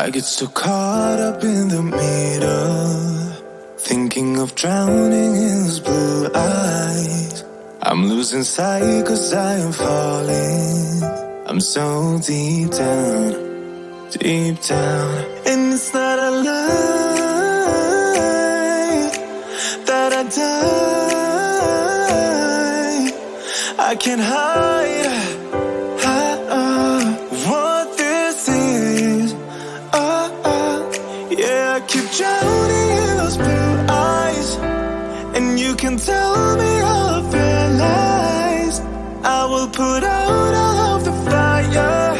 I get so caught up in the middle, thinking of drowning in those blue eyes. I'm losing sight 'cause I am falling. I'm so deep down, deep down. And it's not a lie that I die. I can't hide what this is. Yeah, I keep drowning in those blue eyes, and you can tell me all of your lies. I will put out all of the fire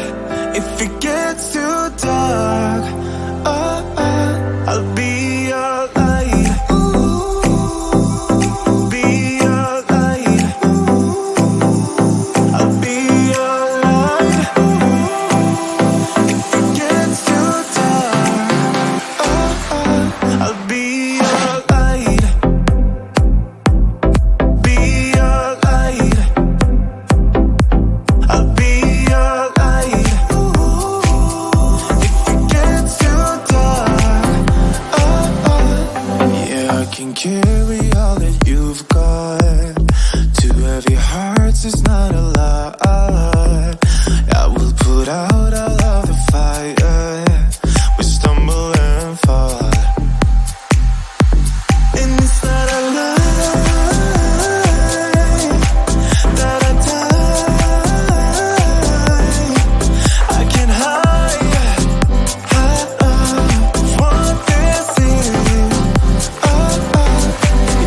if it gets too dark. I'll be your light. Be your light. I'll be your light. If it gets too dark, I'll be your light. Be your light. I'll be your light. If it gets too dark, yeah, I can carry all that you've got. Two heavy hearts is not a lot. I will put out all of the fire. We stumble and fall, and it's not a lie that I die. I can't hide what this is.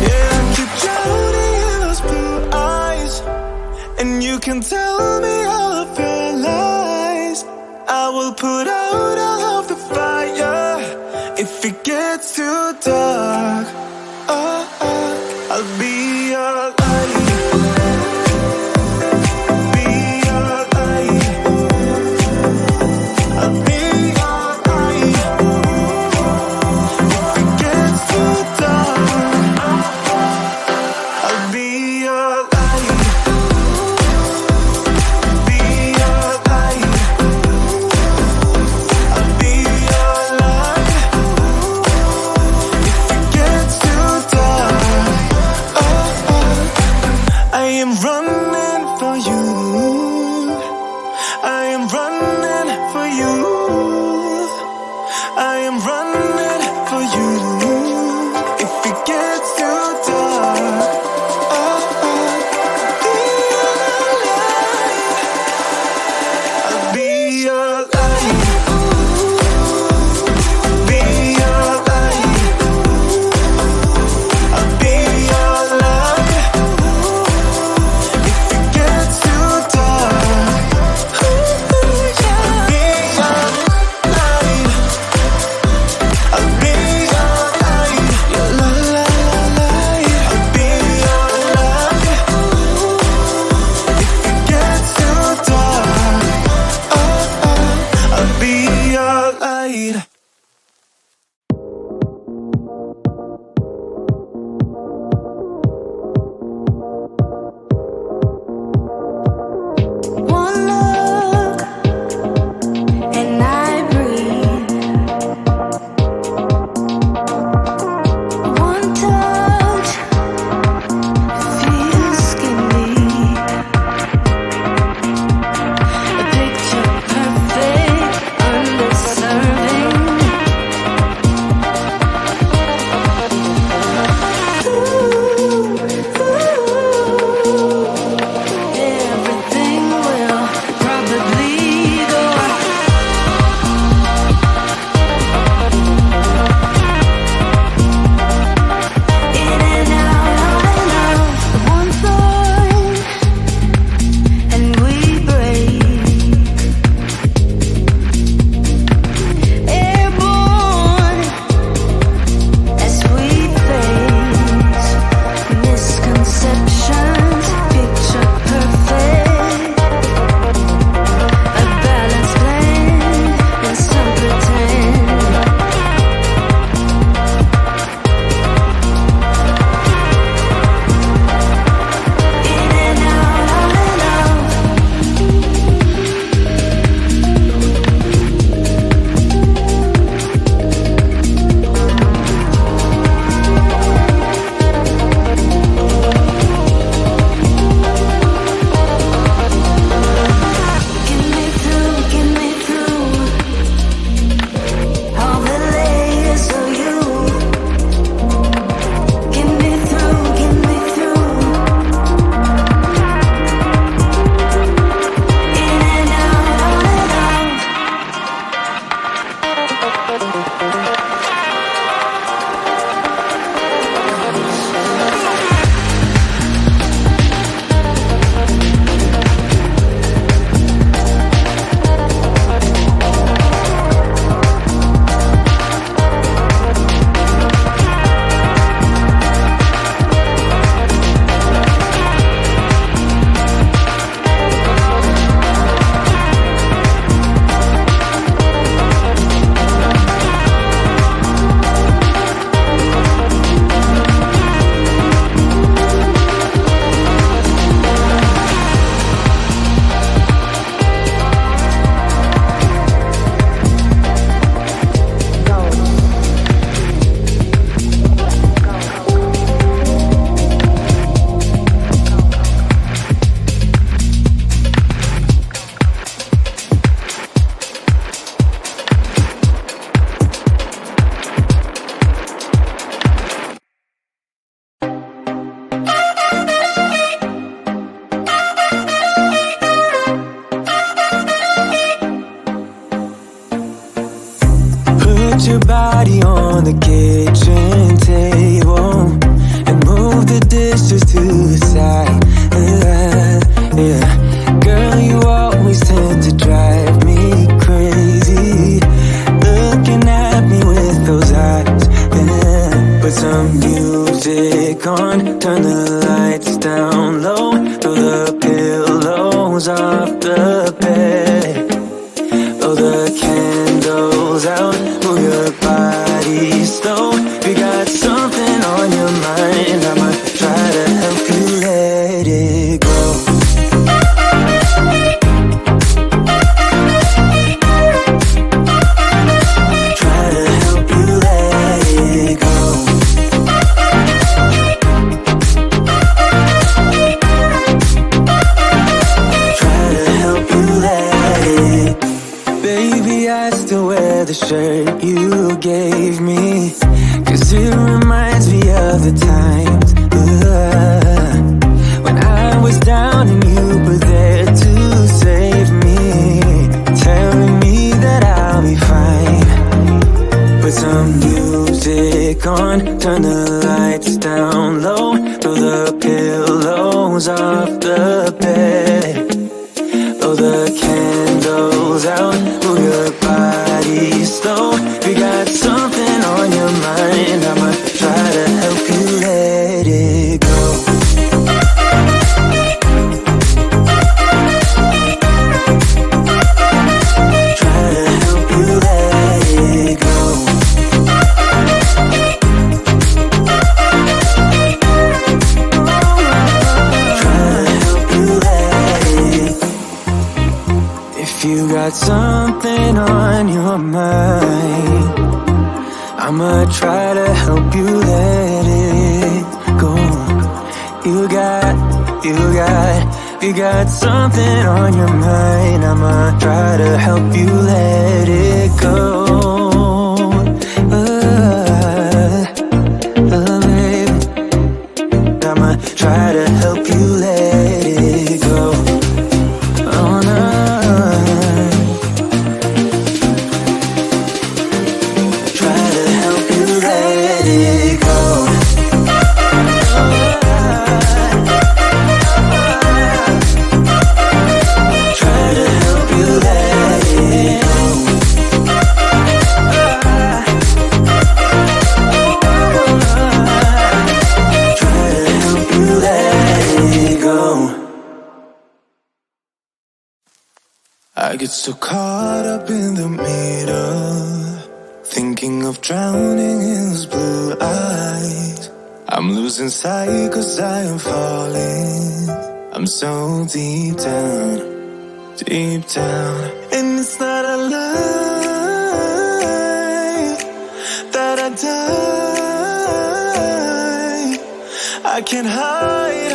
Yeah, I keep drowning in those blue eyes, and you can tell me all of your lies. I will put out all of the fire if it gets too dark. I'll be your light. Be your light. I'll be your light. If it gets too dark, I'll be your light. Be your light. I'll be your light. If put your body on the kitchen table and move the dishes to the side. Yeah. Girl, you always tend to drive me crazy, looking at me with those eyes. Yeah. Put some music on, turn the lights down low, throw the pillows off the bed, blow the candles out, move your body slow. You got something on your mind, I'ma try to help you let it go. Try to help you let it go. Try to help you let it. Baby, I still wear the shirt you gave me, 'cause it reminds me of the times when I was down and you were there to save me, telling me that I'll be fine. Put some music on, turn the lights down low, throw the pillows off the bed, blow the candles out, move your body slow. You got something on your mind, I'ma try to help you let it go. Try to help you let it go. Try to help you let it. If you got something on your mind, I'ma try to help you let it go. You got something on your mind, I'ma try to help you let it go. Baby, I'ma try to help you let it go. Oh no. Try to help you let it go. Try to help you let it go. Try to help you let it go. I get so caught up in the middle, thinking of drowning in those blue eyes. I'm losing sight 'cause I am falling. I'm so deep down, and it's not a lie that I die. I can't hide